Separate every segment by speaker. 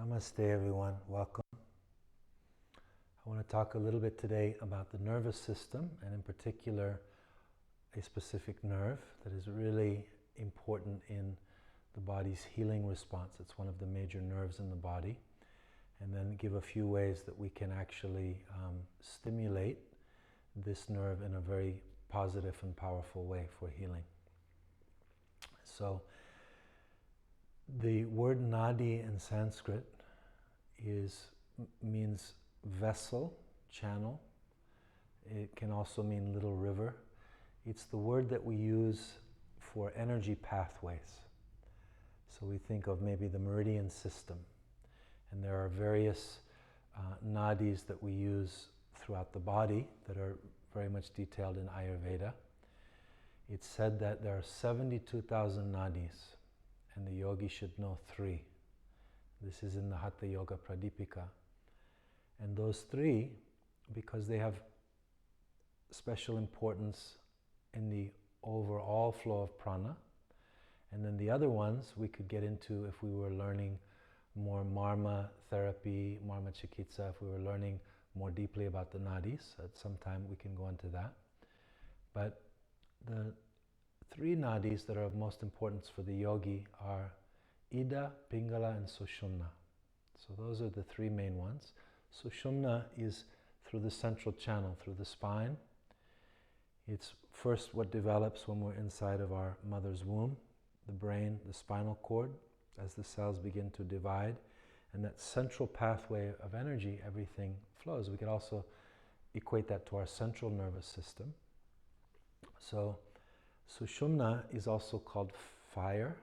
Speaker 1: Namaste everyone, welcome. I want to talk a little bit today about the nervous system, and in particular a specific nerve that is really important in the body's healing response. It's one of the major nerves in the body, and then give a few ways that we can actually stimulate this nerve in a very positive and powerful way for healing. So the word nadi in Sanskrit means vessel, channel. It can also mean little river. It's the word that we use for energy pathways. So we think of maybe the meridian system, and there are various nadis that we use throughout the body that are very much detailed in Ayurveda. It's said that there are 72,000 nadis, and the yogi should know 3. This is in the Hatha Yoga Pradipika. And those 3, because they have special importance in the overall flow of prana, and then the other ones we could get into if we were learning more marma therapy, marma chikitsa, if we were learning more deeply about the nadis. At some time we can go into that. But the 3 nadis that are of most importance for the yogi are Ida, Pingala, and Sushumna. So those are the 3 main ones. Sushumna is through the central channel, through the spine. It's first what develops when we're inside of our mother's womb, the brain, the spinal cord, as the cells begin to divide. And that central pathway of energy, everything flows. We could also equate that to our central nervous system. So Sushumna is also called fire,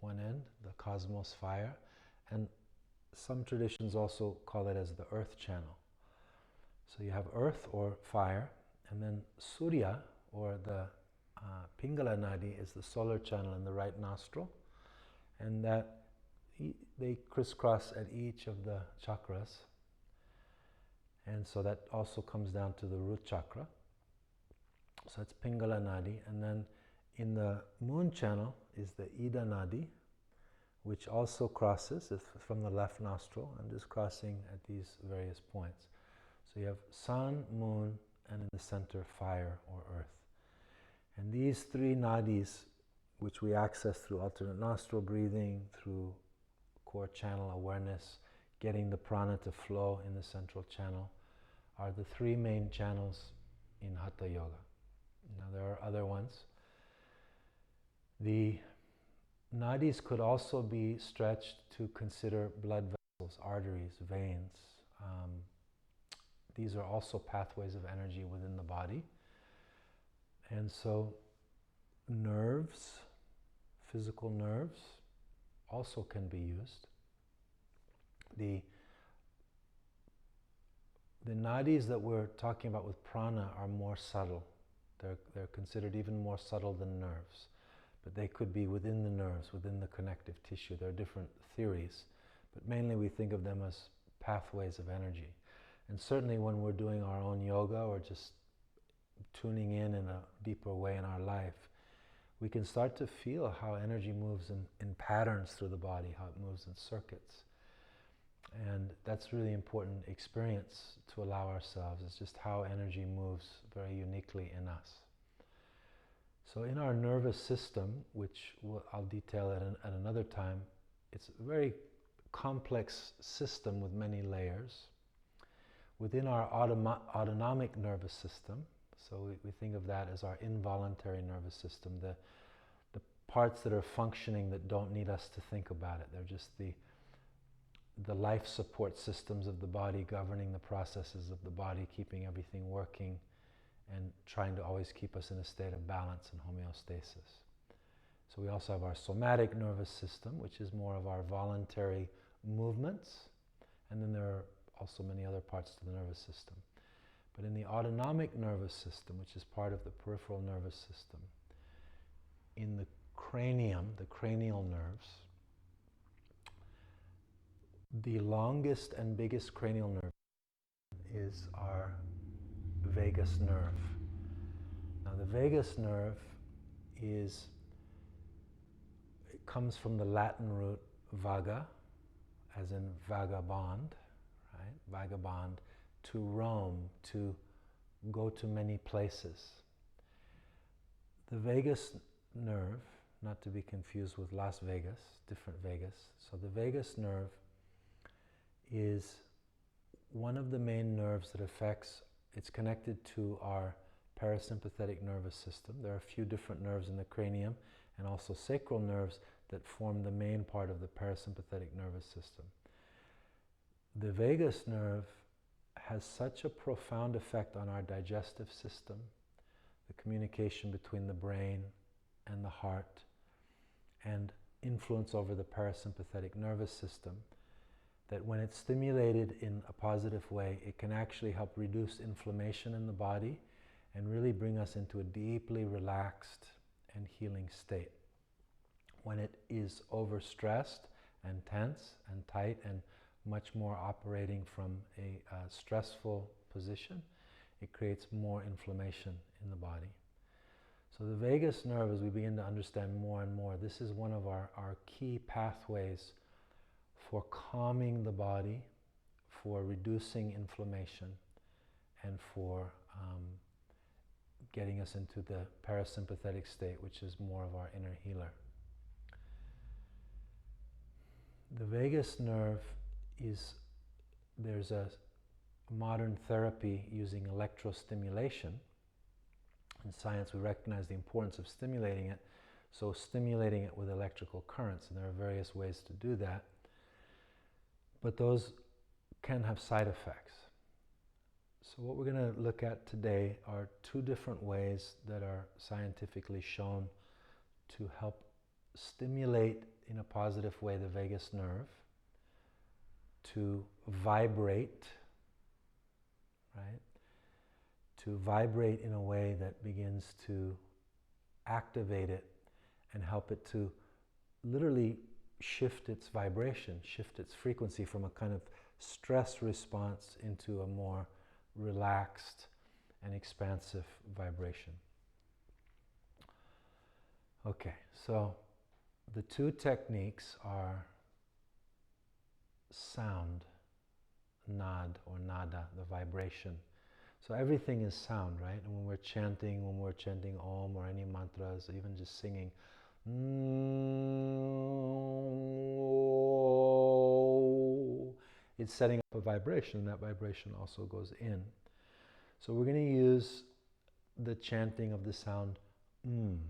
Speaker 1: one end, the cosmos fire, and some traditions also call it as the earth channel. So you have earth or fire, and then Surya, or the Pingala Nadi, is the solar channel in the right nostril, and that they crisscross at each of the chakras, and so that also comes down to the root chakra. So it's Pingala Nadi, and then in the moon channel is the Ida Nadi, which also crosses from the left nostril and is crossing at these various points. So you have sun, moon, and in the center fire or earth. And these 3 nadis, which we access through alternate nostril breathing, through core channel awareness, getting the prana to flow in the central channel, are the 3 main channels in Hatha Yoga. Now there are other ones. The nadis could also be stretched to consider blood vessels, arteries, veins. These are also pathways of energy within the body. And so nerves, physical nerves, also can be used. The nadis that we're talking about with prana are more subtle. They're considered even more subtle than nerves. But they could be within the nerves, within the connective tissue. There are different theories, but mainly we think of them as pathways of energy. And certainly when we're doing our own yoga or just tuning in a deeper way in our life, we can start to feel how energy moves in patterns through the body, how it moves in circuits. And that's really important experience to allow ourselves. It's just how energy moves very uniquely in us. So in our nervous system, which I'll detail at another time, it's a very complex system with many layers. Within our autonomic nervous system, so we think of that as our involuntary nervous system, the parts that are functioning that don't need us to think about it. They're just the life support systems of the body, governing the processes of the body, keeping everything working, and trying to always keep us in a state of balance and homeostasis. So we also have our somatic nervous system, which is more of our voluntary movements, and then there are also many other parts to the nervous system. But in the autonomic nervous system, which is part of the peripheral nervous system, in the cranium, the cranial nerves, the longest and biggest cranial nerve is our vagus nerve. Now the vagus nerve it comes from the Latin root vaga, as in vagabond, right? Vagabond, to roam, to go to many places. The vagus nerve, not to be confused with Las Vegas, different Vegas. So the vagus nerve is one of the main nerves that affects, it's connected to our parasympathetic nervous system. There are a few different nerves in the cranium and also sacral nerves that form the main part of the parasympathetic nervous system. The vagus nerve has such a profound effect on our digestive system, the communication between the brain and the heart, and influence over the parasympathetic nervous system, that when it's stimulated in a positive way, it can actually help reduce inflammation in the body and really bring us into a deeply relaxed and healing state. When it is overstressed and tense and tight and much more operating from a stressful position, it creates more inflammation in the body. So the vagus nerve, as we begin to understand more and more, this is one of our key pathways for calming the body, for reducing inflammation, and for getting us into the parasympathetic state, which is more of our inner healer. The vagus nerve there's a modern therapy using electrostimulation. In science, we recognize the importance of stimulating it, so stimulating it with electrical currents, and there are various ways to do that. But those can have side effects. So what we're going to look at today are two different ways that are scientifically shown to help stimulate in a positive way the vagus nerve, to vibrate, right? To vibrate in a way that begins to activate it and help it to literally shift its vibration, shift its frequency from a kind of stress response into a more relaxed and expansive vibration. Okay, so the two techniques are sound, nad or nada, the vibration. So everything is sound, right? And when we're chanting Om or any mantras, or even just singing, it's setting up a vibration, and that vibration also goes in. So we're going to use the chanting of the sound I'm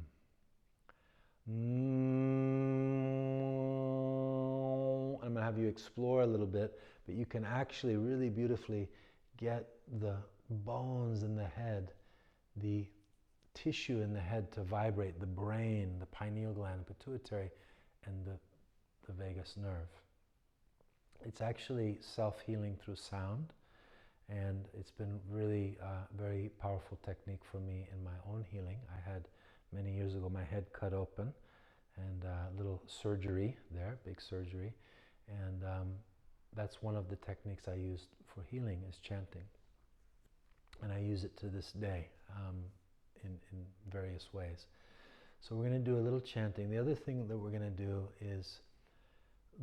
Speaker 1: going to have you explore a little bit, but you can actually really beautifully get the bones in the head, the tissue in the head to vibrate, the brain, the pineal gland, the pituitary, and the vagus nerve. It's actually self-healing through sound, and it's been really a very powerful technique for me in my own healing. I had many years ago my head cut open and a little surgery there, big surgery, and that's one of the techniques I used for healing is chanting. And I use it to this day in various ways. So we're going to do a little chanting. The other thing that we're going to do is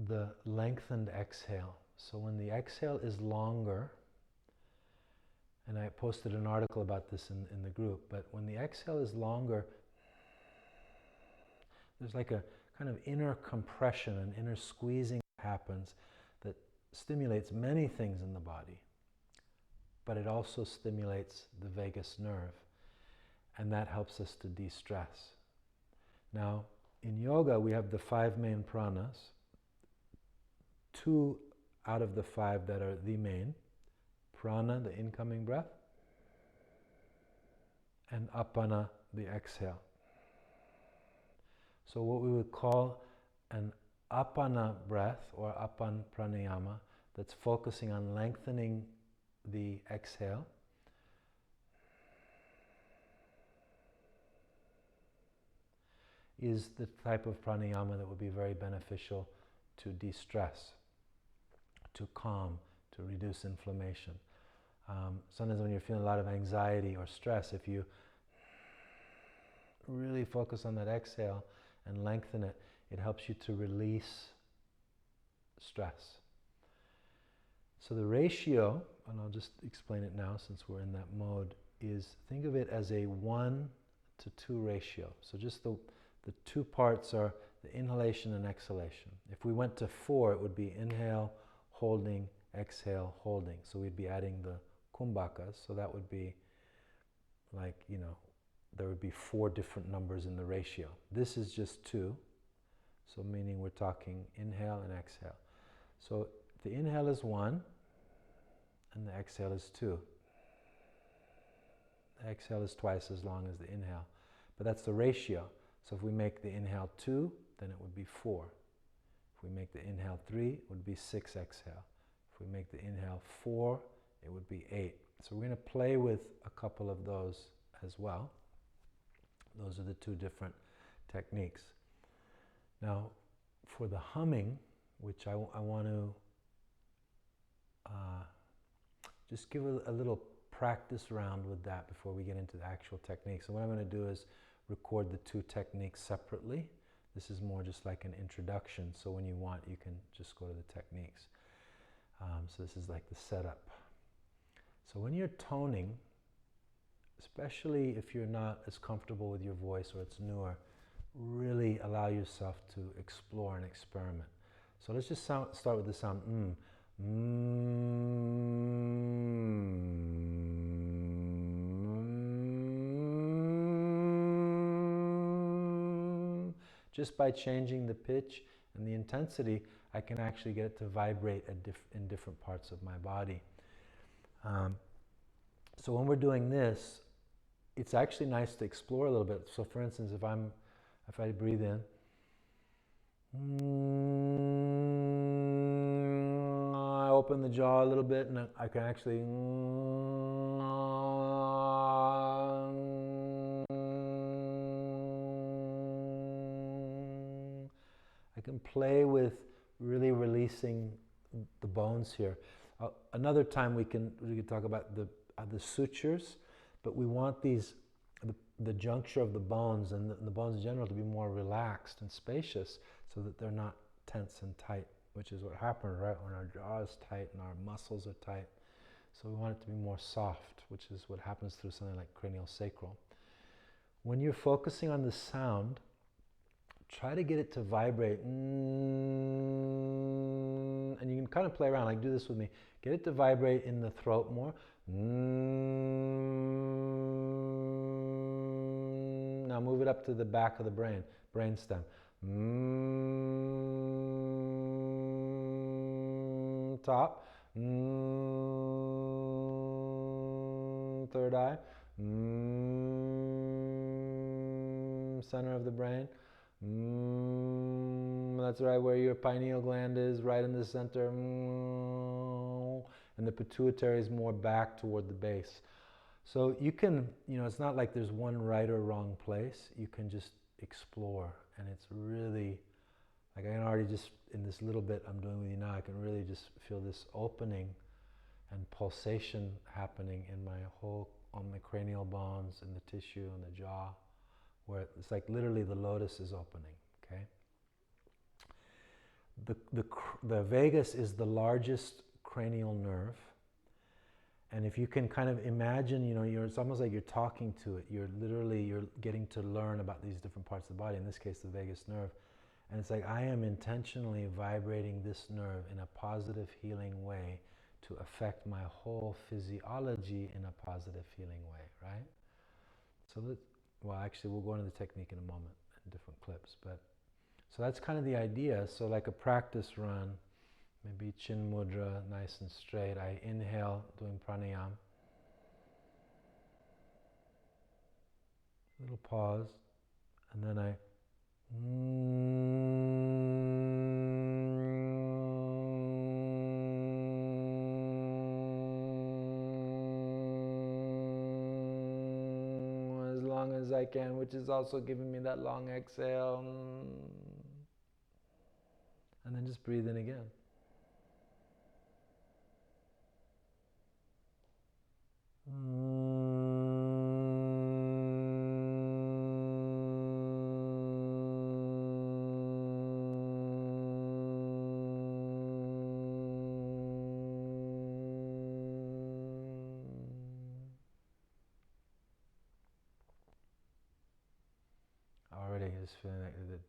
Speaker 1: the lengthened exhale. So when the exhale is longer, and I posted an article about this in the group, but when the exhale is longer, there's like a kind of inner compression, an inner squeezing that happens that stimulates many things in the body, but it also stimulates the vagus nerve, and that helps us to de-stress. Now, in yoga, we have the 5 main pranas, 2 out of the 5 that are the main, prana, the incoming breath, and apana, the exhale. So what we would call an apana breath or apan pranayama that's focusing on lengthening the exhale is the type of pranayama that would be very beneficial to de-stress, to calm, to reduce inflammation. Sometimes when you're feeling a lot of anxiety or stress, if you really focus on that exhale and lengthen it, it helps you to release stress. So the ratio, and I'll just explain it now since we're in that mode, is think of it as a 1 to 2 ratio. So just the two parts are the inhalation and exhalation. If we went to 4, it would be inhale, holding, exhale, holding. So we'd be adding the kumbhakas. So that would be like, there would be 4 different numbers in the ratio. This is just 2. So meaning we're talking inhale and exhale. So the inhale is 1 and the exhale is 2. The exhale is twice as long as the inhale. But that's the ratio. So if we make the inhale 2, then it would be 4. If we make the inhale 3, it would be 6 exhale. If we make the inhale 4, it would be 8. So we're going to play with a couple of those as well. Those are the 2 different techniques. Now, for the humming, which I want to just give a little practice round with that before we get into the actual technique. So what I'm going to do is record the 2 techniques separately. This is more just like an introduction, so when you want, you can just go to the techniques. So this is like the setup. So when you're toning, especially if you're not as comfortable with your voice or it's newer, really allow yourself to explore and experiment. So let's just start with the sound Just by changing the pitch and the intensity, I can actually get it to vibrate in different parts of my body. So when we're doing this, it's actually nice to explore a little bit. So for instance, if I breathe in, I open the jaw a little bit and I can actually play with really releasing the bones here. Another time we can talk about the sutures, but we want the juncture of the bones and the bones in general to be more relaxed and spacious so that they're not tense and tight, which is what happens, right, when our jaw is tight and our muscles are tight. So we want it to be more soft, which is what happens through something like cranial sacral. When you're focusing on the sound, try to get it to vibrate, and you can kind of play around, like do this with me. Get it to vibrate in the throat more. Now move it up to the back of the brain stem. Top. Third eye. Center of the brain. That's right where your pineal gland is, right in the center. And the pituitary is more back toward the base. So you can, it's not like there's one right or wrong place. You can just explore. And it's really, like I can already just, in this little bit I'm doing with you now, I can really just feel this opening and pulsation happening in my on the cranial bones and the tissue and the jaw, where it's like literally the lotus is opening, okay? The vagus is the largest cranial nerve, and if you can kind of imagine, it's almost like you're talking to it. You're getting to learn about these different parts of the body, in this case the vagus nerve, and it's like I am intentionally vibrating this nerve in a positive healing way to affect my whole physiology in a positive healing way, right? So actually we'll go into the technique in a moment in different clips, but so that's kind of the idea. So like a practice run, maybe chin mudra, nice and straight. I inhale, doing pranayama. Little pause, and then I as long as I can, which is also giving me that long exhale. And then just breathe in again.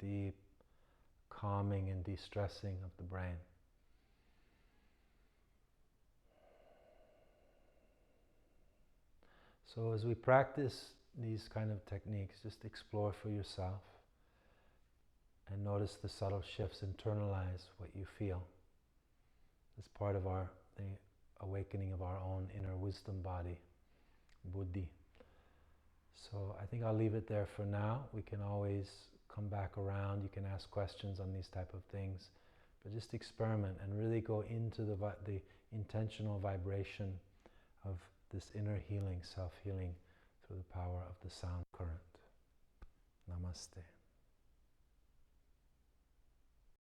Speaker 1: deep calming and de-stressing of the brain. So as we practice these kind of techniques, just explore for yourself and notice the subtle shifts, internalize what you feel. It's part of the awakening of our own inner wisdom body, buddhi. So I think I'll leave it there for now. We can always come back around. You can ask questions on these type of things, but just experiment and really go into the intentional vibration of this inner healing, self-healing through the power of the sound current. Namaste.